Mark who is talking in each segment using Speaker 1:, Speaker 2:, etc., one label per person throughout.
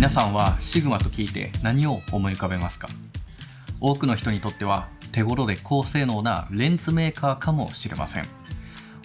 Speaker 1: 皆さんはシグマと聞いて何を思い浮かべますか？多くの人にとっては手頃で高性能なレンズメーカーかもしれません。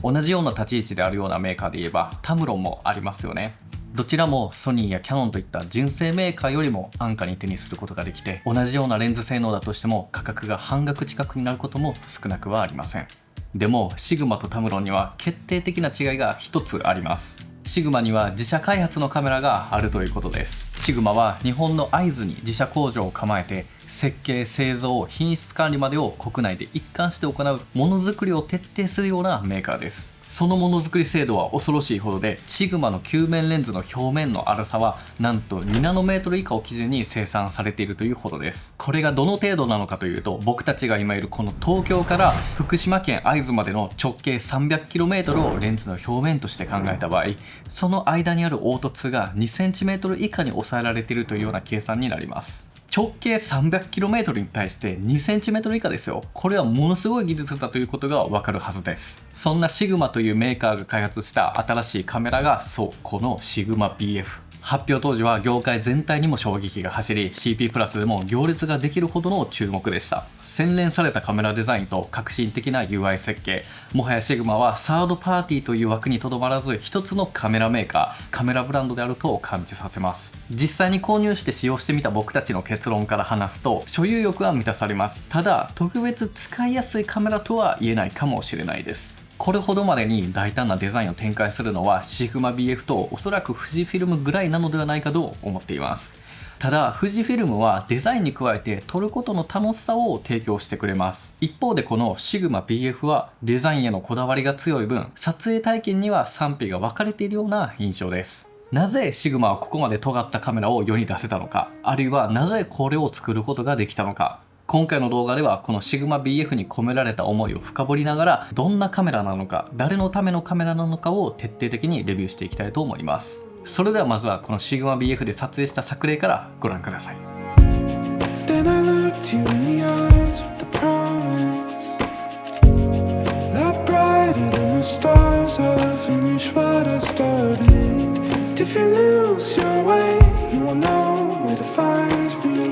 Speaker 1: 同じような立ち位置であるようなメーカーで言えばタムロンもありますよね。どちらもソニーやキャノンといった純正メーカーよりも安価に手にすることができて、同じようなレンズ性能だとしても価格が半額近くになることも少なくはありません。でもシグマとタムロンには決定的な違いが一つあります。シグマには自社開発のカメラがあるということです。シグマは日本の会津に自社工場を構えて、設計、製造、品質管理までを国内で一貫して行うものづくりを徹底するようなメーカーです。そのものづくり精度は恐ろしいほどで、シグマの球面レンズの表面の粗さはなんと2ナノメートル以下を基準に生産されているというほどです。これがどの程度なのかというと、僕たちが今いるこの東京から福島県会津までの直径 300km をレンズの表面として考えた場合、その間にある凹凸が 2cm 以下に抑えられているというような計算になります。直径 300km に対して 2cm 以下ですよ。これはものすごい技術だということがわかるはずです。そんなシグマというメーカーが開発した新しいカメラが、そう、このシグマ BF。発表当時は業界全体にも衝撃が走り、 CP プラスでも行列ができるほどの注目でした。洗練されたカメラデザインと革新的な UI 設計、もはやシグマはサードパーティーという枠にとどまらず、一つのカメラメーカー、カメラブランドであると感じさせます。実際に購入して使用してみた僕たちの結論から話すと、所有欲は満たされます。ただ特別使いやすいカメラとは言えないかもしれないです。これほどまでに大胆なデザインを展開するのはシグマ BF とおそらく富士フィルムぐらいなのではないかと思っています。ただ富士フィルムはデザインに加えて撮ることの楽しさを提供してくれます。一方でこのシグマ BF はデザインへのこだわりが強い分、撮影体験には賛否が分かれているような印象です。なぜシグマはここまで尖ったカメラを世に出せたのか、あるいはなぜこれを作ることができたのか。今回の動画ではこのシグマ BF に込められた思いを深掘りながら、どんなカメラなのか、誰のためのカメラなのかを徹底的にレビューしていきたいと思います。それではまずはこのシグマ BF で撮影した作例からご覧ください。Then I looked you in the eyes with the promise, light brighter than the stars, I'll finish what I started. If you lose your way, you will know where to find me.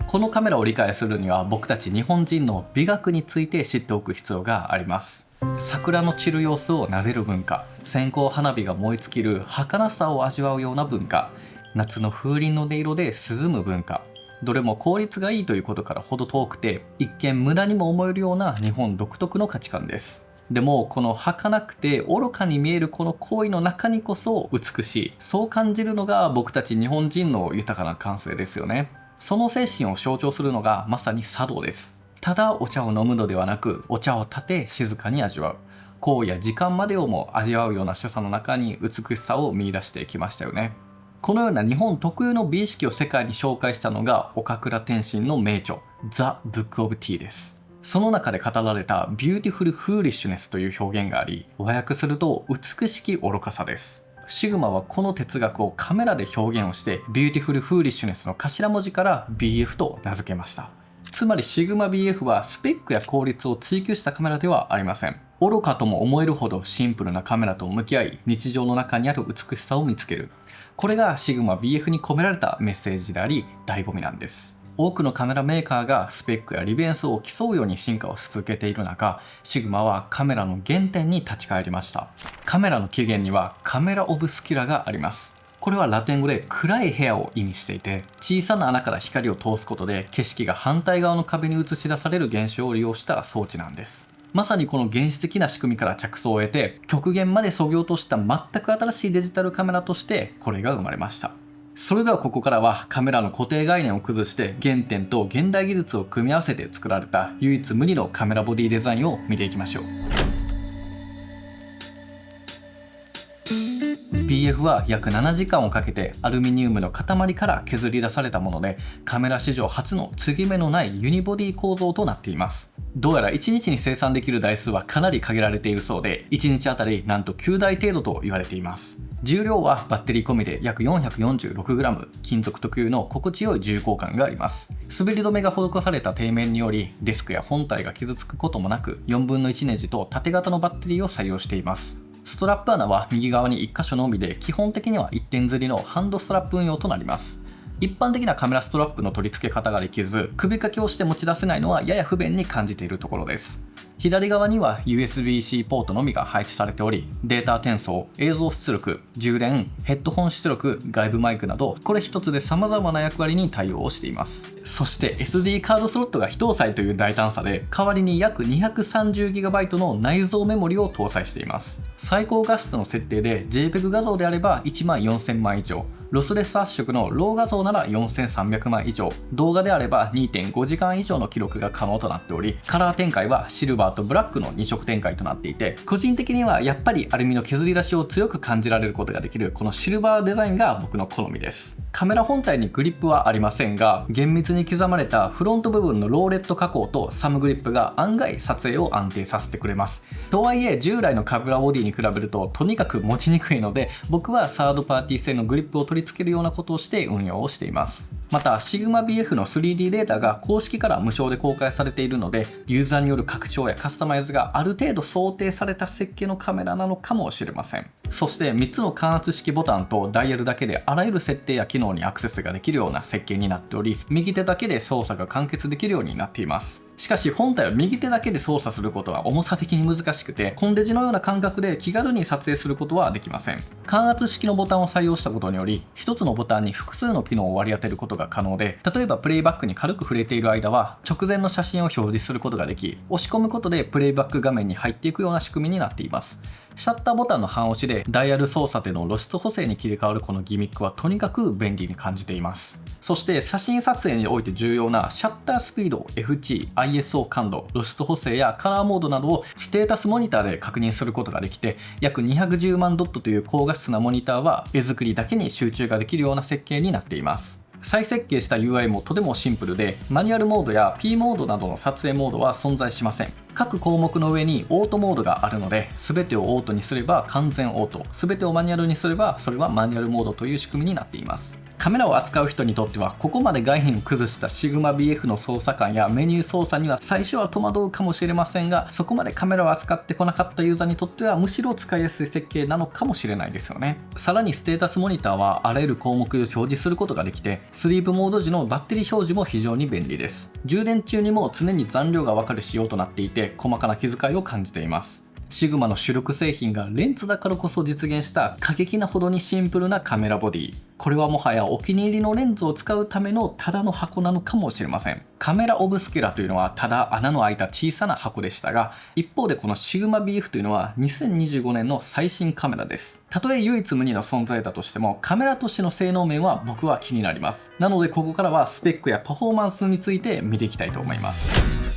Speaker 1: このカメラを理解するには、僕たち日本人の美学について知っておく必要があります。桜の散る様子を撫でる文化、線香花火が燃え尽きる儚さを味わうような文化、夏の風鈴の音色で涼む文化、どれも効率がいいということからほど遠くて、一見無駄にも思えるような日本独特の価値観です。でもこの儚くて愚かに見えるこの行為の中にこそ美しい、そう感じるのが僕たち日本人の豊かな感性ですよね。その精神を象徴するのがまさに茶道です。ただお茶を飲むのではなく、お茶を立て静かに味わう、行為や時間までをも味わうような所作の中に美しさを見出してきましたよね。このような日本特有の美意識を世界に紹介したのが岡倉天心の名著 The Book of Tea です。その中で語られたビューティフルフーリッシュネスという表現があり、和訳すると美しき愚かさです。シグマはこの哲学をカメラで表現をして、ビューティフルフーリッシュネスの頭文字から BF と名付けました。つまりシグマ BF はスペックや効率を追求したカメラではありません。愚かとも思えるほどシンプルなカメラと向き合い、日常の中にある美しさを見つける。これがシグマ BF に込められたメッセージであり、醍醐味なんです。多くのカメラメーカーがスペックや利便性を競うように進化を続けている中、シグマはカメラの原点に立ち返りました。カメラの起源にはカメラオブスキュラがあります。これはラテン語で暗い部屋を意味していて、小さな穴から光を通すことで景色が反対側の壁に映し出される現象を利用した装置なんです。まさにこの原始的な仕組みから着想を得て、極限まで削ぎ落とした全く新しいデジタルカメラとしてこれが生まれました。それではここからはカメラの固定概念を崩して原点と現代技術を組み合わせて作られた唯一無二のカメラボディデザインを見ていきましょう。 BF は約7時間をかけてアルミニウムの塊から削り出されたもので、カメラ史上初の継ぎ目のないユニボディ構造となっています。どうやら1日に生産できる台数はかなり限られているそうで、1日あたりなんと9台程度と言われています。重量はバッテリー込みで約 446g、 金属特有の心地よい重厚感があります。滑り止めが施された底面によりデスクや本体が傷つくこともなく、4分の1ネジと縦型のバッテリーを採用しています。ストラップ穴は右側に1箇所のみで、基本的には一点釣りのハンドストラップ運用となります。一般的なカメラストラップの取り付け方ができず、首掛けをして持ち出せないのはやや不便に感じているところです。左側には USB-C ポートのみが配置されており、データ転送、映像出力、充電、ヘッドホン出力、外部マイクなど、これ一つで様々な役割に対応しています。そして SD カードスロットが一押さえという大胆さで、代わりに約 230GB の内蔵メモリを搭載しています。最高画質の設定で JPEG 画像であれば14000枚以上、ロスレス圧縮のロー画像なら4300枚以上、動画であれば 2.5 時間以上の記録が可能となっており、カラー展開はシルバーとブラックの2色展開となっていて、個人的にはやっぱりアルミの削り出しを強く感じられることができるこのシルバーデザインが僕の好みです。カメラ本体にグリップはありませんが、厳密に刻まれたフロント部分のローレット加工とサムグリップが案外撮影を安定させてくれます。とはいえ従来のカメラボディに比べるととにかく持ちにくいので、僕はサードパーティー製のグリップを取り付けるようなことをして運用をしています。また SigmaBF の 3D データが公式から無償で公開されているので、ユーザーによる拡張やカスタマイズがある程度想定された設計のカメラなのかもしれません。そして3つの感圧式ボタンとダイヤルだけであらゆる設定や機能にアクセスができるような設計になっており、右手だけで操作が完結できるようになっています。しかし本体は右手だけで操作することは重さ的に難しくて、コンデジのような感覚で気軽に撮影することはできません。感圧式のボタンを採用したことにより、1つのボタンに複数の機能を割り当てることが可能で、例えばプレイバックに軽く触れている間は直前の写真を表示することができ、押し込むことでプレイバック画面に入っていくような仕組みになっています。シャッターボタンの半押しでダイヤル操作での露出補正に切り替わるこのギミックはとにかく便利に感じています。そして写真撮影において重要なシャッタースピード、FT、ISO 感度、露出補正やカラーモードなどをステータスモニターで確認することができて、約210万ドットという高画質なモニターは絵作りだけに集中ができるような設計になっています。再設計した UI もとてもシンプルで、マニュアルモードや P モードなどの撮影モードは存在しません。各項目の上にオートモードがあるので、全てをオートにすれば完全オート、全てをマニュアルにすればそれはマニュアルモードという仕組みになっています。カメラを扱う人にとってはここまで外品を崩した SigmaBF の操作感やメニュー操作には最初は戸惑うかもしれませんが、そこまでカメラを扱ってこなかったユーザーにとってはむしろ使いやすい設計なのかもしれないですよね。さらにステータスモニターはあらゆる項目を表示することができて、スリープモード時のバッテリー表示も非常に便利です。充電中にも常に残量がわかる仕様となっていて、細かな気遣いを感じています。シグマの主力製品がレンズだからこそ実現した過激なほどにシンプルなカメラボディ。これはもはやお気に入りのレンズを使うためのただの箱なのかもしれません。カメラオブスキュラというのはただ穴の開いた小さな箱でしたが、一方でこの SigmaBF というのは2025年の最新カメラです。たとえ唯一無二の存在だとしても、カメラとしての性能面は僕は気になります。なのでここからはスペックやパフォーマンスについて見ていきたいと思います。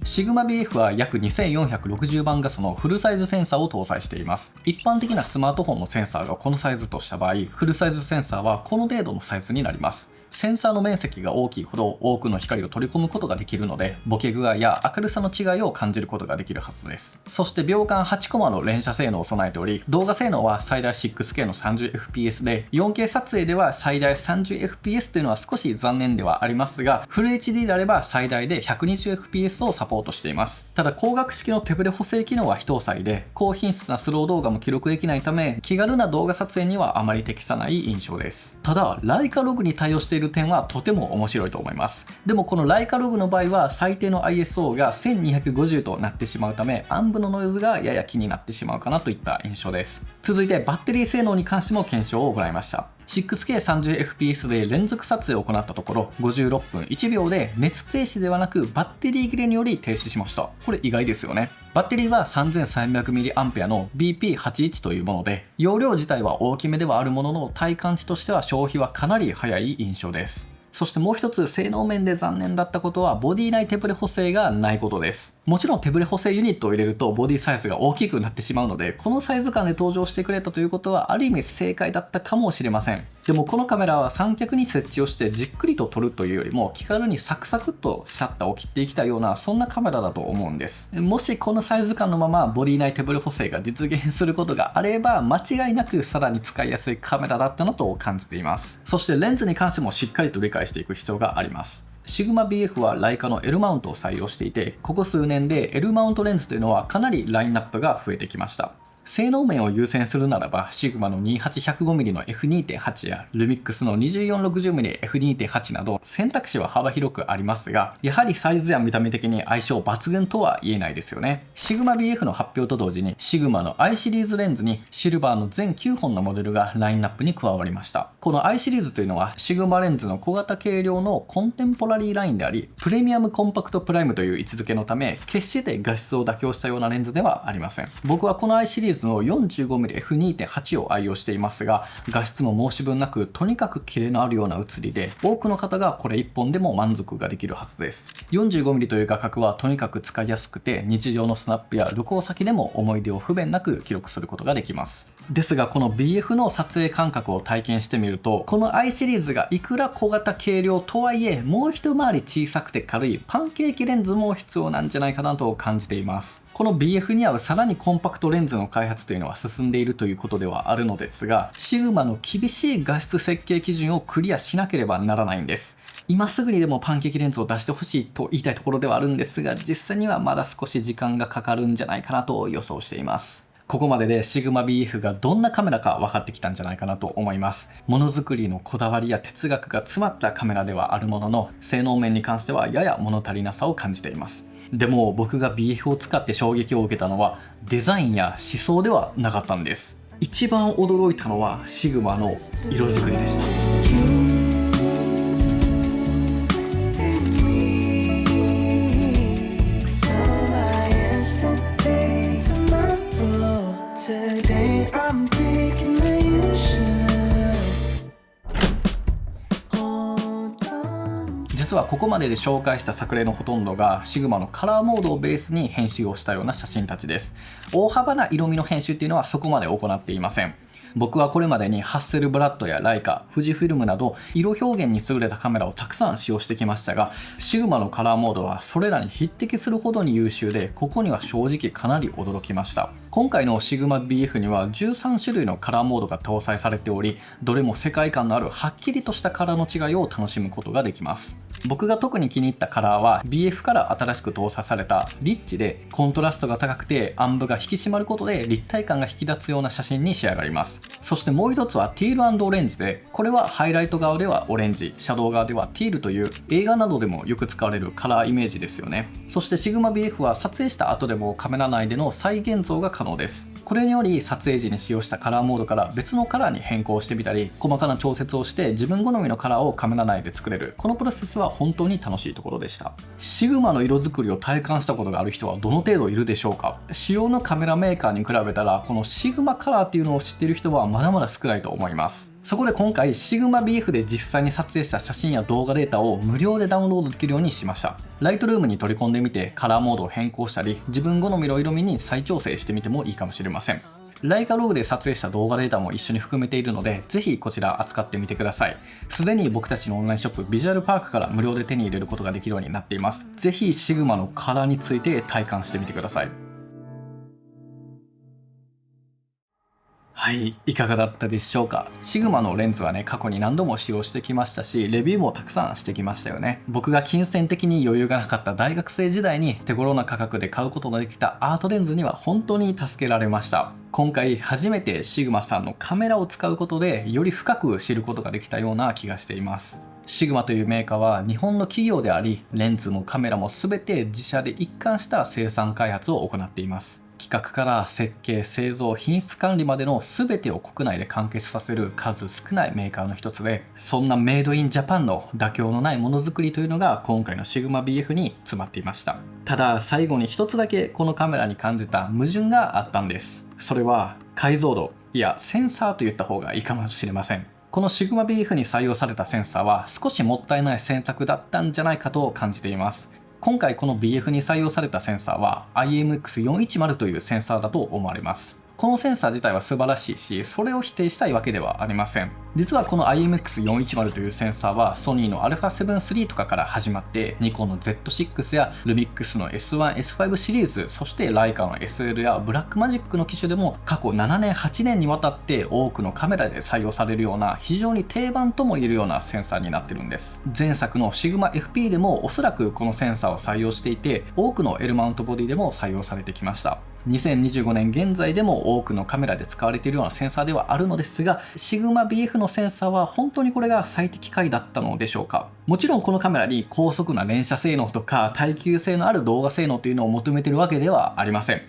Speaker 1: SigmaBF は約2460万画素のフルサイズセンサーを搭載しています。一般的なスマートフォンのセンサーがこのサイズとした場合、フルサイズセンサーはこの程度のサイズになります。センサーの面積が大きいほど多くの光を取り込むことができるので、ボケ具合や明るさの違いを感じることができるはずです。そして秒間8コマの連写性能を備えており、動画性能は最大 6K の 30fps で、4K 撮影では最大 30fps というのは少し残念ではありますが、フル HD であれば最大で 120fps をサポートしています。ただ光学式の手ブレ補正機能は非搭載で、高品質なスロー動画も記録できないため、気軽な動画撮影にはあまり適さない印象です。ただライカログに対応している点はとても面白いと思います。でもこのライカログの場合は最低の ISO が1250となってしまうため、暗部のノイズがやや気になってしまうかなといった印象です。続いてバッテリー性能に関しても検証を行いました。6K30fps で連続撮影を行ったところ、56分1秒で熱停止ではなくバッテリー切れにより停止しました。これ意外ですよね。バッテリーは 3300mAh の BP81 というもので、容量自体は大きめではあるものの体感値としては消費はかなり早い印象です。そしてもう一つ性能面で残念だったことはボディ内手ブレ補正がないことです。もちろん手ブレ補正ユニットを入れるとボディサイズが大きくなってしまうので、このサイズ感で登場してくれたということはある意味正解だったかもしれません。でもこのカメラは三脚に設置をしてじっくりと撮るというよりも気軽にサクサクっとシャッターを切っていきたいようなそんなカメラだと思うんです。もしこのサイズ感のままボディ内手ブレ補正が実現することがあれば間違いなくさらに使いやすいカメラだったなと感じています。そしてレンズに関してもしっかりと理解していく必要があります。シグマ BF はライカの L マウントを採用していて、ここ数年で L マウントレンズというのはかなりラインナップが増えてきました。性能面を優先するならば、シグマの 28-105mm の F2.8 やルミックスの 24-60mm F2.8 など選択肢は幅広くありますが、やはりサイズや見た目的に相性抜群とは言えないですよね。シグマ BF の発表と同時に、シグマの I シリーズレンズにシルバーの全9本のモデルがラインナップに加わりました。この I シリーズというのは、シグマレンズの小型軽量のコンテンポラリーラインであり、プレミアムコンパクトプライムという位置づけのため、決して画質を妥協したようなレンズではありません。僕はこの I シリーズの 45mm F2.8 を愛用していますが、画質も申し分なくとにかくキレのあるような写りで、多くの方がこれ1本でも満足ができるはずです。45mm という画角はとにかく使いやすくて、日常のスナップや旅行先でも思い出を不便なく記録することができます。ですがこの BF の撮影感覚を体験してみると、この I シリーズがいくら小型軽量とはいえ、もう一回り小さくて軽いパンケーキレンズも必要なんじゃないかなと感じています。この BF に合うさらにコンパクトレンズの開発というのは進んでいるということではあるのですが、シグマの厳しい画質設計基準をクリアしなければならないんです。今すぐにでもパンケーキレンズを出してほしいと言いたいところではあるんですが、実際にはまだ少し時間がかかるんじゃないかなと予想しています。ここまででシグマ BF がどんなカメラか分かってきたんじゃないかなと思います。ものづくりのこだわりや哲学が詰まったカメラではあるものの、性能面に関してはやや物足りなさを感じています。でも僕が BF を使って衝撃を受けたのはデザインや思想ではなかったんです。一番驚いたのはシグマの色作りでした。実はここまでで紹介した作例のほとんどがシグマのカラーモードをベースに編集をしたような写真たちです。大幅な色味の編集っていうのはそこまで行っていません。僕はこれまでにハッセルブラッドやライカ、富士フィルムなど色表現に優れたカメラをたくさん使用してきましたが、シグマのカラーモードはそれらに匹敵するほどに優秀で、ここには正直かなり驚きました。今回のシグマ BF には13種類のカラーモードが搭載されており、どれも世界観のあるはっきりとしたカラーの違いを楽しむことができます。僕が特に気に入ったカラーは BF から新しく搭載されたリッチで、コントラストが高くて暗部が引き締まることで立体感が引き立つような写真に仕上がります。そしてもう一つはティール&オレンジで、これはハイライト側ではオレンジ、シャドウ側ではティールという映画などでもよく使われるカラーイメージですよね。そしてシグマ BF は撮影した後でもカメラ内での再現像が可能です。これにより撮影時に使用したカラーモードから別のカラーに変更してみたり、細かな調節をして自分好みのカラーをカメラ内で作れる、このプロセスは本当に楽しいところでした。シグマの色作りを体感したことがある人はどの程度いるでしょうか。主要のカメラメーカーに比べたらこのシグマカラーっていうのを知っている人はまだまだ少ないと思います。そこで今回シグマ BF で実際に撮影した写真や動画データを無料でダウンロードできるようにしました。ライトルームに取り込んでみてカラーモードを変更したり、自分好みの色味に再調整してみてもいいかもしれません。ライカログで撮影した動画データも一緒に含めているので、ぜひこちら扱ってみてください。すでに僕たちのオンラインショップビジュアルパークから無料で手に入れることができるようになっています。ぜひシグマのカラーについて体感してみてください。はい、いかがだったでしょうか。シグマのレンズはね、過去に何度も使用してきましたし、レビューもたくさんしてきましたよね。僕が金銭的に余裕がなかった大学生時代に手頃な価格で買うことができたアートレンズには本当に助けられました。今回初めてシグマさんのカメラを使うことでより深く知ることができたような気がしています。シグマというメーカーは日本の企業であり、レンズもカメラも全て自社で一貫した生産開発を行っています。企画から設計、製造、品質管理までの全てを国内で完結させる数少ないメーカーの一つで、そんなメイドインジャパンの妥協のないものづくりというのが今回のシグマ BF に詰まっていました。ただ最後に一つだけこのカメラに感じた矛盾があったんです。それは解像度、いやセンサーと言った方がいいかもしれません。この Sigma-BF に採用されたセンサーは少しもったいない選択だったんじゃないかと感じています。今回この BF に採用されたセンサーは IMX410 というセンサーだと思われます。このセンサー自体は素晴らしいし、それを否定したいわけではありません。実はこの IMX410 というセンサーはソニーの α7 III とかから始まって、ニコンの Z6 やルミックスの S1、S5 シリーズ、そしてライカの SL やブラックマジックの機種でも過去7年、8年にわたって多くのカメラで採用されるような非常に定番とも言えるようなセンサーになってるんです。前作の Sigma-FP でもおそらくこのセンサーを採用していて、多くの L マウントボディでも採用されてきました。2025年現在でも多くのカメラで使われているようなセンサーではあるのですが、Sigma-BF のセンサーは本当にこれが最適解だったのでしょうか。もちろんこのカメラに高速な連写性能とか耐久性のある動画性能というのを求めているわけではありません。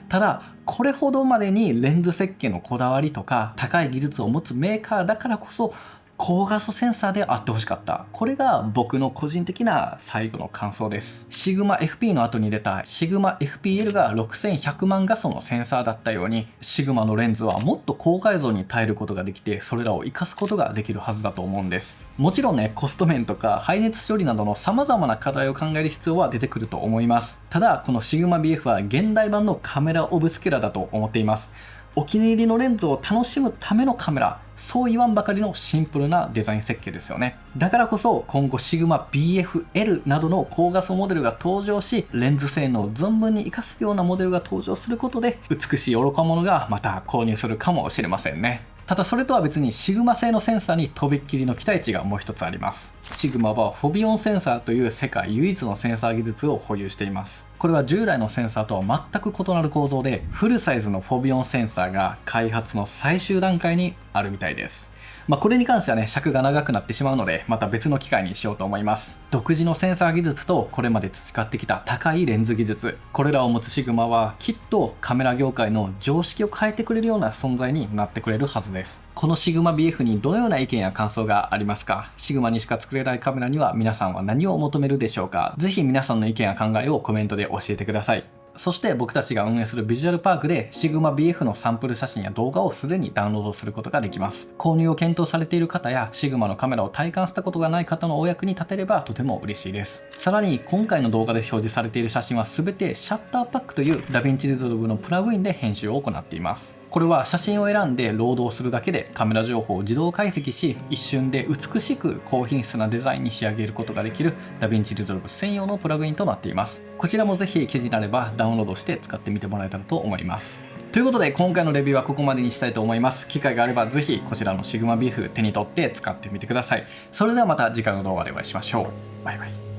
Speaker 1: ただこれほどまでにレンズ設計のこだわりとか高い技術を持つメーカーだからこそ高画素センサーであってほしかった。これが僕の個人的な最後の感想です。Sigma-FP の後に出た Sigma-FPL が6100万画素のセンサーだったように、Sigma のレンズはもっと高解像に耐えることができて、それらを活かすことができるはずだと思うんです。もちろんね、コスト面とか排熱処理などの様々な課題を考える必要は出てくると思います。ただこの Sigma-BF は現代版のカメラオブスキュラだと思っています。お気に入りのレンズを楽しむためのカメラ、そう言わんばかりのシンプルなデザイン設計ですよね。だからこそ今後 Sigma-BFL などの高画素モデルが登場し、レンズ性能を存分に活かすようなモデルが登場することで、美しい愚か者がまた購入するかもしれませんね。ただそれとは別にシグマ製のセンサーにとびっきりの期待値がもう一つあります。シグマはフォビオンセンサーという世界唯一のセンサー技術を保有しています。これは従来のセンサーとは全く異なる構造で、フルサイズのフォビオンセンサーが開発の最終段階にあるみたいです。これに関してはね、尺が長くなってしまうので、また別の機会にしようと思います。独自のセンサー技術とこれまで培ってきた高いレンズ技術、これらを持つシグマはきっとカメラ業界の常識を変えてくれるような存在になってくれるはずです。このシグマ BF にどのような意見や感想がありますか？シグマにしか作れないカメラには皆さんは何を求めるでしょうか？ぜひ皆さんの意見や考えをコメントで教えてください。そして僕たちが運営するビジュアルパークで Sigma-BF のサンプル写真や動画をすでにダウンロードすることができます。購入を検討されている方や Sigma のカメラを体感したことがない方のお役に立てればとても嬉しいです。さらに今回の動画で表示されている写真は全てシャッターパックというダヴィンチリゾルブのプラグインで編集を行っています。これは写真を選んでロードをするだけでカメラ情報を自動解析し、一瞬で美しく高品質なデザインに仕上げることができるダヴィンチリゾルブ専用のプラグインとなっています。こちらもぜひ気になればダウンロードして使ってみてもらえたらと思います。ということで今回のレビューはここまでにしたいと思います。機会があればぜひこちらの Sigma-BF 手に取って使ってみてください。それではまた次回の動画でお会いしましょう。バイバイ。